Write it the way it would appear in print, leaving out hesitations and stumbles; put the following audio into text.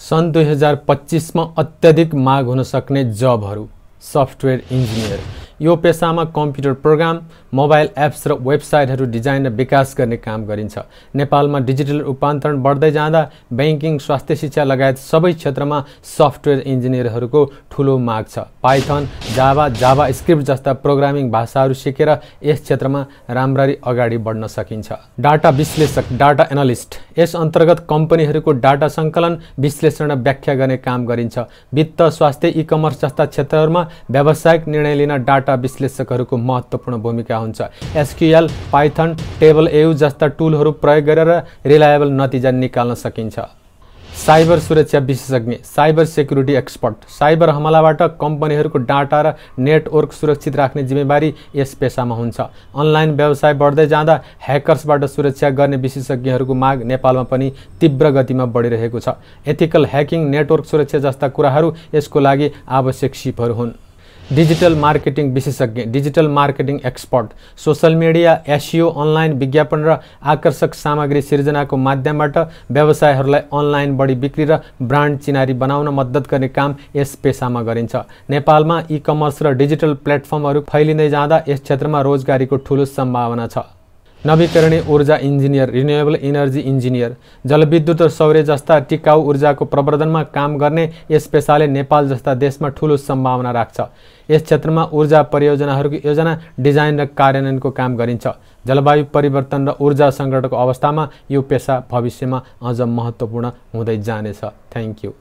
सन् 2025 मा अत्यधिक माग हुन सक्ने जबहरू सफ्टवेयर इन्जिनियर। यो पेशामा कम्प्युटर प्रोग्राम, मोबाइल एप्स र वेबसाइटहरू डिजाइन र विकास गर्ने काम गरिन्छ। नेपालमा डिजिटल रूपान्तरण बढ्दै जाँदा बैंकिङ, स्वास्थ्य शिक्षा लगायत सबै क्षेत्रमा सफ्टवेयर इन्जिनियरहरूको ठूलो माग छ। पाइथन, जावा, जावास्क्रिप्ट जस्ता प्रोग्रामिङ भाषाहरू सिकेर यस क्षेत्रमा राम्ररी अगाडि बढ्न सकिन्छ। डाटा विश्लेषक, डाटा एनालिस्ट, यस अन्तर्गत कम्पनीहरूको डाटा सङ्कलन, विश्लेषण र व्याख्या गर्ने काम गरिन्छ। वित्त, स्वास्थ्य, ई-कमर्स जस्ता क्षेत्रहरूमा व्यावसायिक निर्णय लिन डाटा विश्लेषकहरूको महत्त्वपूर्ण भूमिका हुन्छ। एसक्यूएल, पाइथन, टेबल एयु जस्ता टुलहरू प्रयोग गरेर रिलायबल नतिजा निकाल्न सकिन्छ। साइबर सुरक्षा विशेषज्ञ, साइबर सेक्युरिटी एक्सपर्ट, साइबर हमलाबाट कम्पनीहरूको डाटा र नेटवर्क सुरक्षित राख्ने जिम्मेवारी यस पेशामा हुन्छ। अनलाइन व्यवसाय बढ्दै जाँदा ह्याकर्सबाट सुरक्षा गर्ने विशेषज्ञहरूको माग नेपालमा पनि तीव्र गतिमा बढिरहेको छ। एथिकल ह्याकिङ, नेटवर्क सुरक्षा जस्ता कुराहरू यसको लागि आवश्यक सिपहरू हुन्। डिजिटल मार्केटिङ विशेषज्ञ, digital marketing expert, social media, SEO, online विज्ञापन र आकर्षक सामग्री सिर्जनाको माध्यमबाट व्यवसायहरूलाई अनलाइन बढी बिक्री र ब्रान्ड चिनारी बनाउन मद्दत गर्ने काम यस पेशामा गरिन्छ। नेपालमा ई-कमर्स र डिजिटल प्लेटफर्महरू फैलिँदै जाँदा यस क्षेत्रमा रोजगारीको ठूलो सम्भावना छ। नवीकरणीय ऊर्जा इन्जिनियर, रिन्युएबल इनर्जी इन्जिनियर, जलविद्युत र सौर्य जस्ता टिकाउ ऊर्जाको प्रवर्धनमा काम गर्ने यस पेशाले नेपाल जस्ता देशमा ठूलो सम्भावना राख्छ। यस क्षेत्रमा ऊर्जा परियोजनाहरूको योजना, डिजाइन र कार्यान्वयनको काम गरिन्छ। जलवायु परिवर्तन र ऊर्जा सङ्कटको अवस्थामा यो पेशा भविष्यमा अझ महत्त्वपूर्ण हुँदै जानेछ। Thank you.